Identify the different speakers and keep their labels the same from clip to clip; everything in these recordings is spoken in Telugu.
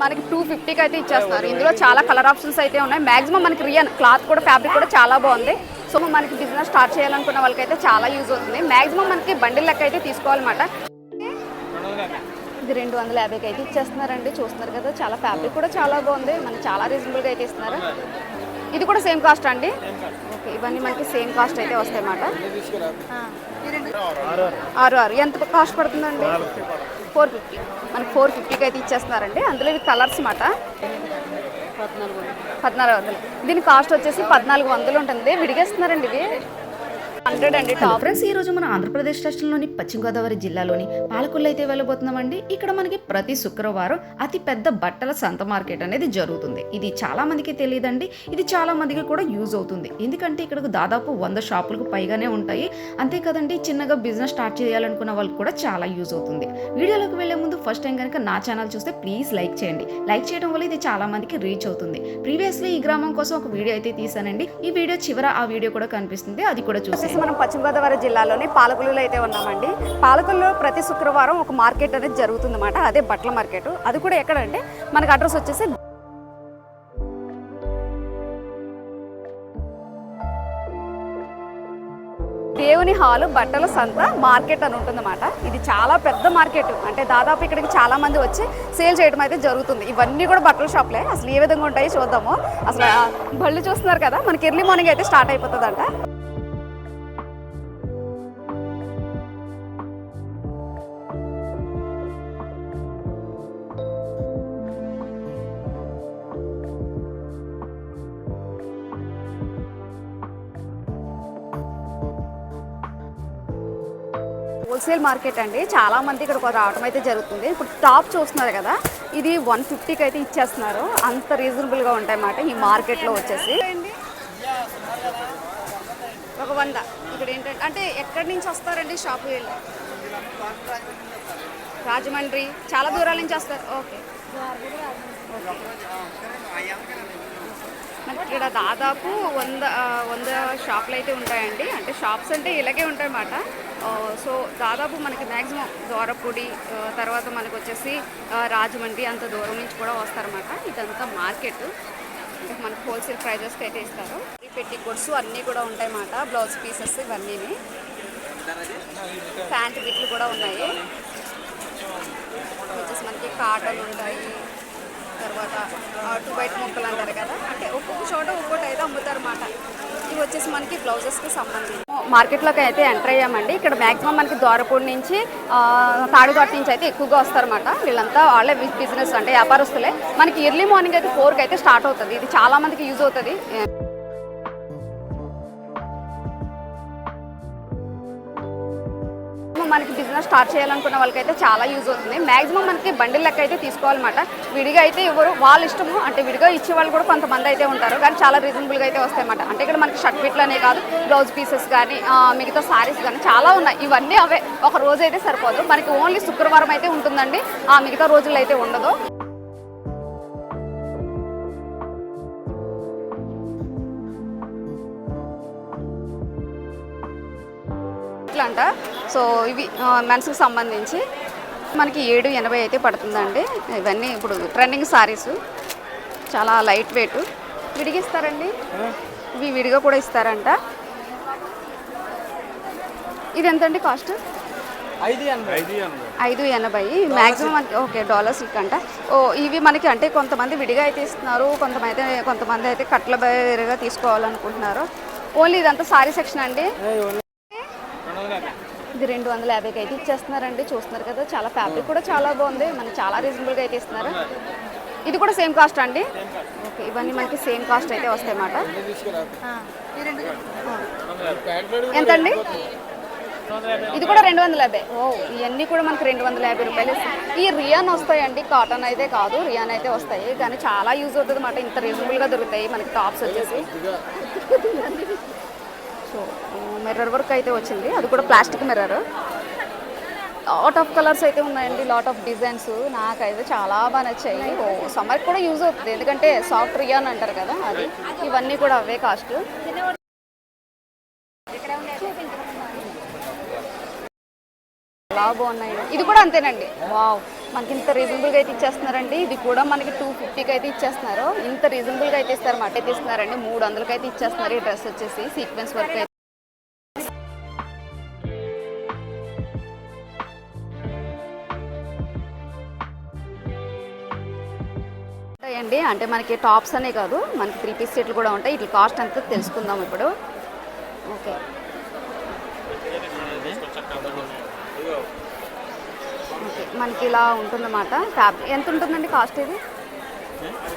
Speaker 1: మనకి 250కి అయితే ఇచ్చేస్తున్నారు. ఇందులో చాలా కలర్ ఆప్షన్స్ అయితే ఉన్నాయి. మాక్సిమం మనకి రియన్ క్లాత్ కూడా ఫ్యాబ్రిక్ కూడా చాలా బాగుంది. సో మనకి బిజినెస్ స్టార్ట్ చేయాలనుకున్న వాళ్ళకైతే చాలా యూజ్ అవుతుంది. మాక్సిమం మనకి బండిల్ లెక్క అయితే తీసుకోవాలన్నమాట. ఇది 250కి అయితే ఇచ్చేస్తున్నారండి. చూస్తున్నారు కదా, చాలా ఫ్యాబ్రిక్ కూడా చాలా బాగుంది. మనకి చాలా రీజనబుల్గా అయితే ఇస్తున్నారు. ఇది కూడా సేమ్ కాస్ట్ అండి. ఓకే, ఇవన్నీ మనకి సేమ్ కాస్ట్ అయితే వస్తాయి అన్నమాట. 6 ఎంత కాస్ట్ పడుతుందండి? 450. మనకి 450కి అయితే ఇచ్చేస్తున్నారండి. అందులో ఇవి కలర్స్ మాట 1400. దీని కాస్ట్ వచ్చేసి 1400 ఉంటుంది. విడిగేస్తున్నారండి ఇవి 100 అండి. టాప్
Speaker 2: ఫ్రెండ్స్, ఈ రోజు మన ఆంధ్రప్రదేశ్ రాష్ట్రంలోని పశ్చిమ గోదావరి జిల్లాలోని పాలకొల్లు అయితే వెళ్ళబోతున్నామండి. ఇక్కడ మనకి ప్రతి శుక్రవారం అతి పెద్ద బట్టల సంత మార్కెట్ అనేది జరుగుతుంది. ఇది చాలా మందికి తెలియదండి. ఇది చాలా మందికి కూడా యూజ్ అవుతుంది. ఎందుకంటే ఇక్కడ దాదాపు 100 షాపులకు పైగానే ఉంటాయి. అంతే కదండి, చిన్నగా బిజినెస్ స్టార్ట్ చేయాలనుకున్న వాళ్ళకి కూడా చాలా యూజ్ అవుతుంది. వీడియోలోకి వెళ్లే ముందు ఫస్ట్ టైం కనుక నా ఛానల్ చూస్తే ప్లీజ్ లైక్ చేయండి. లైక్ చేయడం వల్ల ఇది చాలా మందికి రీచ్ అవుతుంది. ప్రీవియస్లీ ఈ గ్రామం కోసం ఒక వీడియో అయితే తీసానండి. ఈ వీడియో చివర ఆ వీడియో కూడా కనిపిస్తుంది, అది కూడా చూసి.
Speaker 1: మనం పశ్చిమ గోదావరి జిల్లాలోని పాలకొల్లులో అయితే ఉన్నామండి. పాలకొల్లులో ప్రతి శుక్రవారం ఒక మార్కెట్ అనేది జరుగుతుంది అన్నమాట. అదే బట్టల మార్కెట్. అది కూడా ఎక్కడంటే మనకి అడ్రస్ వచ్చేసి దేవుని హాలు బట్టల సంత మార్కెట్ అని ఉంటుందన్నమాట. ఇది చాలా పెద్ద మార్కెట్. అంటే దాదాపు ఇక్కడికి చాలా మంది వచ్చి సేల్ చేయడం అయితే జరుగుతుంది. ఇవన్నీ కూడా బట్టల షాప్లే. అసలు ఏ విధంగా ఉంటాయి చూద్దాము. అసలు బళ్ళు చూస్తున్నారు కదా, మనకి ఎర్లీ మార్నింగ్ అయితే స్టార్ట్ అయిపోతుందంట. హోల్సేల్ మార్కెట్ అండి. చాలా మంది ఇక్కడ రావడం అయితే జరుగుతుంది. ఇప్పుడు టాప్ చూస్తున్నారు కదా, ఇది 150కి అయితే ఇచ్చేస్తున్నారు. అంత రీజనబుల్గా ఉంటాయి అన్నమాట ఈ మార్కెట్లో వచ్చేసి. ఒక 100. ఇక్కడ ఏంటంటే అంటే ఎక్కడి నుంచి వస్తారండి షాపు? రాజమండ్రి చాలా దూరాల నుంచి వస్తారు. ఓకే, మనకి ఇక్కడ దాదాపు 100 షాపులు అయితే ఉంటాయండి. అంటే షాప్స్ అంటే ఇలాగే ఉంటాయి అన్నమాట. సో దాదాపు మనకి మ్యాక్సిమం దూరపూడి, తర్వాత మనకు వచ్చేసి రాజమండ్రి అంత దూరం నుంచి కూడా వస్తారన్నమాట. ఇదంతా మార్కెట్. మనకు హోల్సేల్ ప్రైజెస్కి అయితే ఇస్తారు. పెట్టి కొట్స్ అన్నీ కూడా ఉంటాయి అన్నమాట. బ్లౌజ్ పీసెస్ ఇవన్నీ, ప్యాంట్ బిట్లు కూడా ఉన్నాయి. వచ్చేసి మనకి కాటన్ ఉంటాయి. తర్వాత 2 బయట ముక్కలు అంటారు కదా, అంటే ఒక్కొక్క చోట ఒక్కొక్కటి అయితే అమ్ముతారు అన్నమాట. ఇవి వచ్చేసి మనకి బ్లౌజెస్కి సంబంధించి మార్కెట్లోకి అయితే ఎంటర్ అయ్యామండి. ఇక్కడ మ్యాక్సిమం మనకి దూరపూడి నుంచి తాడితోట నుంచి అయితే ఎక్కువగా వస్తారన్నమాట. వీళ్ళంతా వాళ్ళే బిజినెస్ అంటే వ్యాపారస్తులే. మనకి ఎర్లీ మార్నింగ్ అయితే 4కి అయితే స్టార్ట్ అవుతుంది. ఇది చాలా మందికి యూజ్ అవుతుంది. మనకి బిజినెస్ స్టార్ట్ చేయాలనుకున్న వాళ్ళకైతే చాలా యూజ్ అవుతుంది. మాక్సిమం మనకి బండిల్ లెక్క అయితే తీసుకోవాలన్నమాట. విడిగా అయితే ఎవరు వాళ్ళ ఇష్టము. అంటే విడిగా ఇచ్చే వాళ్ళు కూడా కొంతమంది అయితే ఉంటారు, కానీ చాలా రీజనబుల్గా అయితే వస్తాయన్నమాట. అంటే ఇక్కడ మనకి షర్ట్ బిట్లనే కాదు, బ్లౌజ్ పీసెస్ కానీ మిగతా సారీస్ కానీ చాలా ఉన్నాయి. ఇవన్నీ అవే. ఒక రోజు అయితే సరిపోదు. మనకి ఓన్లీ శుక్రవారం అయితే ఉంటుందండి. మిగతా రోజుల్లో అయితే ఉండదు. అంట. సో ఇవి మెన్స్కి సంబంధించి మనకి 780 అయితే పడుతుందండి. ఇవన్నీ ఇప్పుడు ట్రెండింగ్ సారీస్, చాలా లైట్ వెయిట్. విడిగా ఇస్తారండి, ఇవి విడిగా కూడా ఇస్తారంట. ఇది ఎంతండి కాస్ట్? 580 మ్యాక్సిమం. ఓకే, డాలర్స్ అంట. ఇవి మనకి అంటే కొంతమంది విడిగా అయితే ఇస్తున్నారు, కొంతమంది అయితే కట్ల బేరుగా తీసుకోవాలనుకుంటున్నారు. ఓన్లీ ఇదంతా సారీ సెక్షన్ అండి. ఇది 250కి అయితే ఇచ్చేస్తున్నారండి. చూస్తున్నారు కదా, చాలా ఫ్యాబ్రిక్ కూడా చాలా బాగుంది. మనకి చాలా రీజనబుల్గా అయితే ఇస్తున్నారు. ఇది కూడా సేమ్ కాస్ట్ అండి. ఓకే, ఇవన్నీ మనకి సేమ్ కాస్ట్ అయితే వస్తాయి అన్నమాట. ఎంతండి? ఇది కూడా 250. ఇవన్నీ కూడా మనకి 250 రూపాయలు. ఈ రియాన్ వస్తాయండి, కాటన్ అయితే కాదు, రియాన్ అయితే వస్తాయి. కానీ చాలా యూజ్ అవుతుంది అన్నమాట. ఇంత రీజనబుల్గా దొరుకుతాయి మనకి టాప్స్ వచ్చేసి. సో మిర్రర్ వర్క్ అయితే వచ్చింది, అది కూడా plastic mirror. Lot of colours అయితే ఉన్నాయండి, లాట్ ఆఫ్ డిజైన్స్. నాకైతే చాలా బాగా నచ్చాయి. సమ్మర్కి కూడా యూజ్ అవుతుంది, ఎందుకంటే సాఫ్ట్ రియాన్ అంటారు కదా అది. ఇవన్నీ కూడా అవే కాస్ట్. చాలా బాగున్నాయి. ఇది కూడా అంతేనండి. వావ్, మనకి ఇంత రీజనబుల్గా అయితే ఇచ్చేస్తున్నారండి. ఇది కూడా మనకి 250కి అయితే ఇచ్చేస్తున్నారు. ఇంత రీజనబుల్గా అయితే ఇస్తారు, మాట అయితే ఇస్తున్నారండి. 300కి అయితే ఇచ్చేస్తున్నారు. ఈ డ్రెస్ వచ్చేసి సీక్వెన్స్ వర్క్ అయితే ఉంటాయండి. అంటే మనకి టాప్స్ అనే కాదు, మనకి 3 పీస్ సెట్లు కూడా ఉంటాయి. వీటి కాస్ట్ అంతా తెలుసుకుందాం ఇప్పుడు. ఓకే, ఓకే, మనకి ఇలా ఉంటుందన్నమాట. ఫ్యాబ్రిక్ ఎంత ఉంటుందండి కాస్ట్? ఇది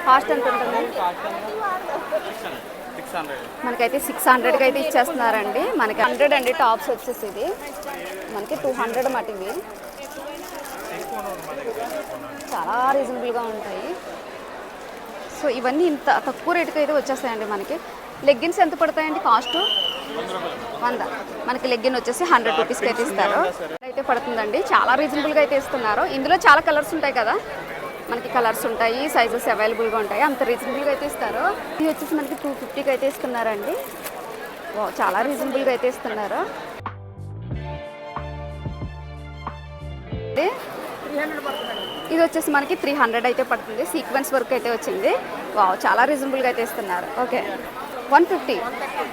Speaker 1: కాస్ట్ ఎంత ఉంటుంది? మనకైతే 600కి అయితే ఇచ్చేస్తున్నారండి. మనకి 100 అండి టాప్స్ వచ్చేసి. ఇది మనకి 200 మాట. ఇవి చాలా రీజనబుల్గా ఉంటాయి. సో ఇవన్నీ ఇంత తక్కువ రేటుకి అయితే వచ్చేస్తాయండి. మనకి లెగ్గిన్స్ ఎంత పడతాయండి కాస్ట్? 100. మనకి లెగ్గిన్ వచ్చేసి 100 రూపీస్కి అయితే ఇస్తారు. అయితే పడుతుందండి, చాలా రీజనబుల్గా అయితే ఇస్తున్నారు. ఇందులో చాలా కలర్స్ ఉంటాయి కదా, మనకి కలర్స్ ఉంటాయి, సైజెస్ అవైలబుల్గా ఉంటాయి. అంత రీజనబుల్గా అయితే ఇస్తారు. ఇది వచ్చేసి మనకి 250కి అయితే ఇస్తున్నారండి. చాలా రీజనబుల్గా అయితే ఇస్తున్నారు. ఇది వచ్చేసి మనకి 300 అయితే పడుతుంది. సీక్వెన్స్ వర్క్ అయితే వచ్చింది. వావ్, చాలా రీజనబుల్గా అయితే ఇస్తున్నారు. ఓకే, 150,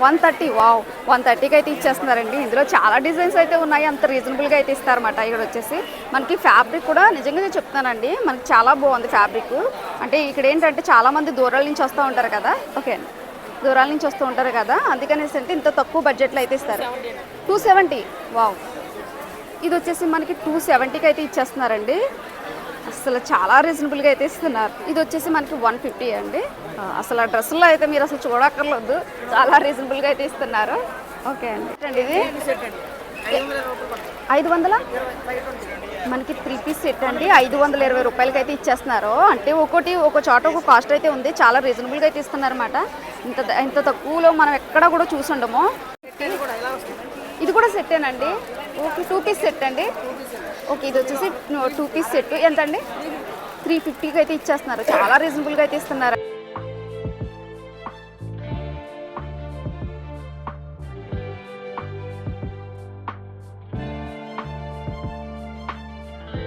Speaker 1: 130. వావ్, 130కి అయితే ఇచ్చేస్తున్నారండి. ఇందులో చాలా డిజైన్స్ అయితే ఉన్నాయి. అంత రీజనబుల్గా అయితే ఇస్తారన్నమాట. ఇక్కడ వచ్చేసి మనకి ఫ్యాబ్రిక్ కూడా నిజంగా నేను చెప్తానండి, మనకి చాలా బాగుంది ఫ్యాబ్రిక్. అంటే ఇక్కడ ఏంటంటే చాలామంది దూరాల నుంచి వస్తూ ఉంటారు కదా. ఓకే, దూరాల నుంచి వస్తూ ఉంటారు కదా, అందుకనేసి అంటే ఇంత తక్కువ బడ్జెట్లో అయితే ఇస్తారు. 270. వావ్, ఇది వచ్చేసి మనకి 270కి అయితే ఇచ్చేస్తున్నారండి. అసలు చాలా రీజనబుల్గా అయితే ఇస్తున్నారు. ఇది వచ్చేసి మనకి 150 అండి. అసలు ఆ డ్రెస్సుల్లో అయితే మీరు అసలు చూడక్కర్లేదు, చాలా రీజనబుల్గా అయితే ఇస్తున్నారు. ఓకే అండి. ఇది 500, మనకి 3 పీస్ సెట్ అండి. 520 రూపాయలకి అయితే ఇచ్చేస్తున్నారు. అంటే ఒక చోట ఒక కాస్ట్ అయితే ఉంది. చాలా రీజనబుల్గా అయితే ఇస్తున్నారు అన్నమాట. ఇంత తక్కువలో మనం ఎక్కడ కూడా చూసి ఉండము. ఇది కూడా సెట్టేనండి. ఓకే, 2 పీస్ సెట్ అండి. ఓకే, ఇది వచ్చేసి 2 పీస్ సెట్. ఎంత అండి? 350కి అయితే ఇచ్చేస్తున్నారు. చాలా రీజనబుల్గా అయితే ఇస్తున్నారు.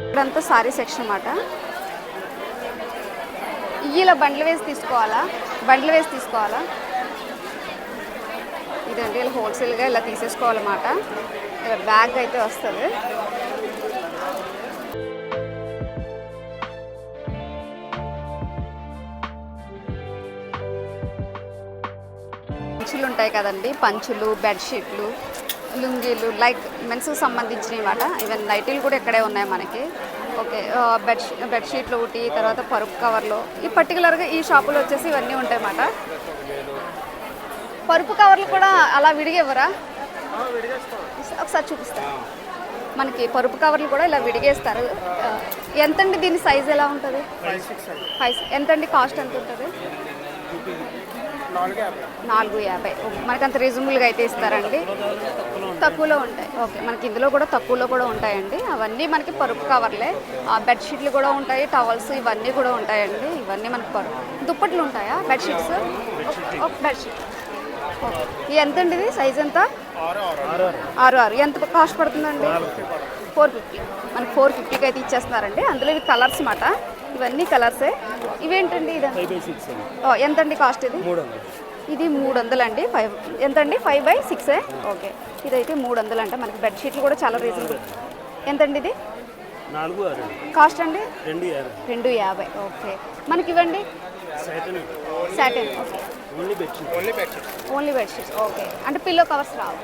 Speaker 1: ఇక్కడంతా సారీ సెక్షన్ అన్నమాట. ఇలా బండ్లు వేసి తీసుకోవాలా? ఇదండి, ఇలా హోల్సేల్గా ఇలా తీసేసుకోవాలన్నమాట. బ్యాగ్ అయితే వస్తుంది. పంచులు ఉంటాయి కదండి, పంచులు, బెడ్షీట్లు, లుంగీలు, లైక్ మెన్స్కి సంబంధించినవి అన్నమాట. ఈవెన్ నైటీలు కూడా ఇక్కడే ఉన్నాయి మనకి. ఓకే, బెడ్షీట్లు ఒకటి, తర్వాత పరుపు కవర్లు. ఈ పర్టికులర్గా ఈ షాపులో వచ్చేసి ఇవన్నీ ఉంటాయి అన్నమాట. పరుపు కవర్లు కూడా అలా విడిగా ఇవ్వరా? ఒకసారి చూపిస్తాను. మనకి పరుపు కవర్లు కూడా ఇలా విడిగేస్తారు. ఎంతండి దీని సైజ్ ఎలా ఉంటుంది? 5. ఎంతండి కాస్ట్ ఎంత ఉంటుంది? 450. మనకి అంత రీజనబుల్గా అయితే ఇస్తారండి. తక్కువలో ఉంటాయి. ఓకే, మనకి ఇందులో కూడా తక్కువలో కూడా ఉంటాయండి. అవన్నీ మనకి పరుపు కవర్లే. బెడ్షీట్లు కూడా ఉంటాయి, టవల్స్ ఇవన్నీ కూడా ఉంటాయండి. ఇవన్నీ మనకి దుప్పట్లు ఉంటాయా? Bedsheets, bedsheet. ఓకే, ఎంతండి ఇది? సైజ్ ఎంత? 6. ఎంత కాస్ట్ పడుతుందండి? 450. మనకి 450కి అయితే ఇచ్చేస్తున్నారండి. అందులో ఇవి కలర్స్ మాట. ఇవన్నీ కలర్సే. ఇవేంటండి? ఇది ఎంతండి కాస్ట్? ఇది 300 అండి. 5 ఎంతండి? 5/6. ఓకే, ఇదైతే 300 అంటే మనకి బెడ్షీట్లు కూడా చాలా రీజనబుల్. ఎంతండి ఇది?
Speaker 3: 4.
Speaker 1: కాస్ట్ అండి?
Speaker 3: 250.
Speaker 1: ఓకే, మనకి ఇవ్వండి. సాటిన్. Only bedsheets. ఓకే, అంటే పిల్లో కవర్స్ రావు.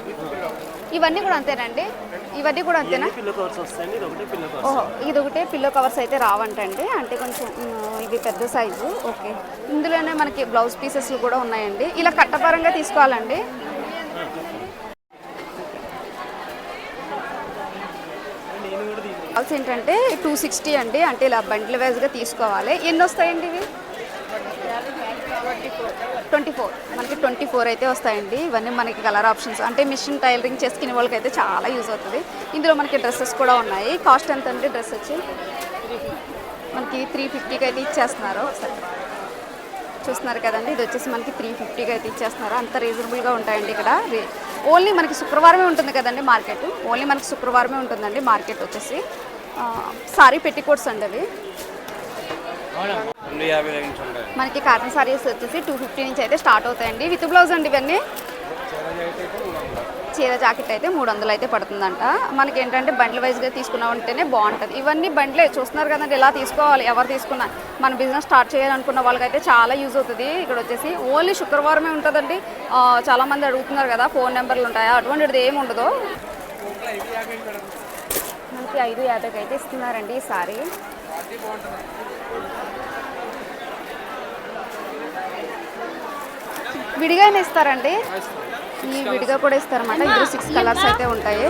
Speaker 1: ఇవన్నీ కూడా అంతేనండి? ఇవన్నీ కూడా అంతేనా? ఓహో, ఇది ఒకటే పిల్లో కవర్స్ అయితే రావంటండి. అంటే కొంచెం ఇవి పెద్ద సైజు. ఓకే, ఇందులోనే మనకి బ్లౌజ్ పీసెస్ కూడా ఉన్నాయండి. ఇలా కట్టపరంగా తీసుకోవాలండి. కావాల్సి ఏంటంటే 260 అండి. అంటే ఇలా బండిల్ వైజ్గా తీసుకోవాలి. ఎన్ని వస్తాయండి ఇవి? 24. మనకి 24 అయితే వస్తాయండి. ఇవన్నీ మనకి కలర్ ఆప్షన్స్. అంటే మిషన్ టైలరింగ్ చేసుకునే వాళ్ళకి అయితే చాలా యూజ్ అవుతుంది. ఇందులో మనకి డ్రెస్సెస్ కూడా ఉన్నాయి. కాస్ట్ ఎంత అండి? డ్రెస్ వచ్చి మనకి 350కి అయితే ఇచ్చేస్తున్నారు. చూస్తున్నారు కదండి, ఇది వచ్చేసి మనకి 350కి అయితే ఇచ్చేస్తున్నారు. అంత రీజనబుల్గా ఉంటాయండి ఇక్కడ. ఓన్లీ మనకి శుక్రవారమే ఉంటుంది కదండి మార్కెట్. ఓన్లీ మనకి శుక్రవారమే ఉంటుందండి మార్కెట్ వచ్చేసి. సారీ పెట్టికోట్స్ అండి అవి. మనకి కాటన్ సారీస్ వచ్చేసి 250 నుంచి అయితే స్టార్ట్ అవుతాయండి. విత్ బ్లౌజ్ అండి ఇవన్నీ. చీర జాకెట్ అయితే 300 అయితే పడుతుందంట. మనకి ఏంటంటే బండ్ల వైజ్గా తీసుకున్నా ఉంటేనే బాగుంటుంది. ఇవన్నీ బండ్లే చూస్తున్నారు కదండి, ఇలా తీసుకోవాలి. ఎవరు తీసుకున్నా మన బిజినెస్ స్టార్ట్ చేయాలనుకున్న వాళ్ళకైతే చాలా యూజ్ అవుతుంది. ఇక్కడ వచ్చేసి ఓన్లీ శుక్రవారమే ఉంటుందండి. చాలామంది అడుగుతున్నారు కదా ఫోన్ నెంబర్లు ఉంటాయా, అటువంటిది ఏమి ఉండదు. మనకి 550కి అయితే ఇస్తున్నారండి ఈ సారీ. విడిగా ఇస్తారండి, ఈ విడిగా కూడా ఇస్తారన్నమాట. ఇందులో 6 కలర్స్ అయితే ఉంటాయి.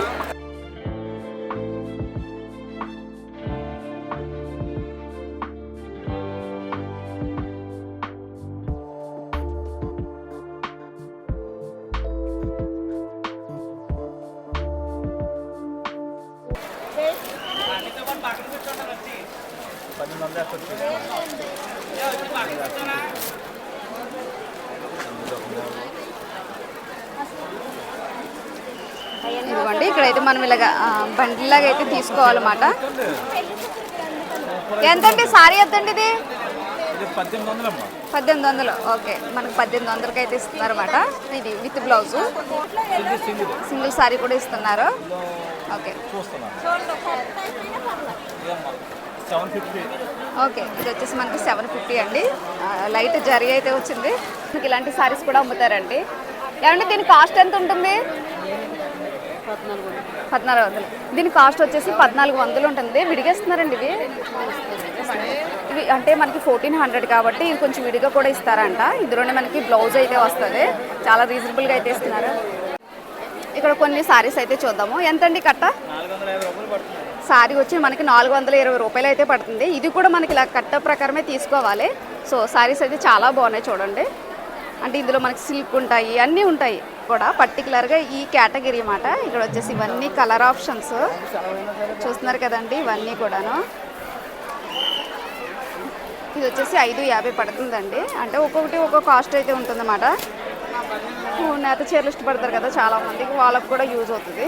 Speaker 1: ఇదిగోండి ఇక్కడైతే మనం ఇలాగా బండిలాగా అయితే తీసుకోవాలన్నమాట. ఎంతండి సారీ ఎంతండి ఇది? 1800. ఓకే, మనకి 1800కి అయితే ఇస్తున్నారు అన్నమాట. ఇది విత్ బ్లౌజు, సింగిల్ సారీ కూడా ఇస్తున్నారు. ఓకే ఓకే, ఇది వచ్చేసి మనకి 750 అండి. లైట్ జరీ అయితే వచ్చింది. మీకు ఇలాంటి సారీస్ కూడా అమ్ముతారండి. ఏమంటే దీని కాస్ట్ ఎంత ఉంటుంది? 1400. దీని కాస్ట్ వచ్చేసి 1400 ఉంటుంది. విడిగేస్తున్నారండి ఇవి. ఇవి అంటే మనకి 1400 కాబట్టి ఇది కొంచెం విడిగా కూడా ఇస్తారంట. ఇందులోనే మనకి బ్లౌజ్ అయితే వస్తుంది. చాలా రీజనబుల్గా అయితే ఇస్తున్నారు. ఇక్కడ కొన్ని సారీస్ అయితే చూద్దాము. ఎంతండి కట్ట? సారీ వచ్చి మనకి 420 రూపాయలు అయితే పడుతుంది. ఇది కూడా మనకి ఇలా కట్ట ప్రకారమే తీసుకోవాలి. సో సారీస్ అయితే చాలా బాగున్నాయి చూడండి. అంటే ఇందులో మనకి సిల్క్ ఉంటాయి, అన్నీ ఉంటాయి కూడా. పర్టికులర్గా ఈ కేటగిరీ అన్నమాట. ఇక్కడ వచ్చేసి ఇవన్నీ కలర్ ఆప్షన్స్ చూస్తున్నారు కదండి, ఇవన్నీ కూడాను. ఇది వచ్చేసి 550 పడుతుందండి. అంటే ఒక్కొక్కటి ఒక్కొక్క కాస్ట్ అయితే ఉంటుందన్నమాట. నేత చీరలు ఇష్టపడతారు కదా చాలామందికి, వాళ్ళకు కూడా యూజ్ అవుతుంది.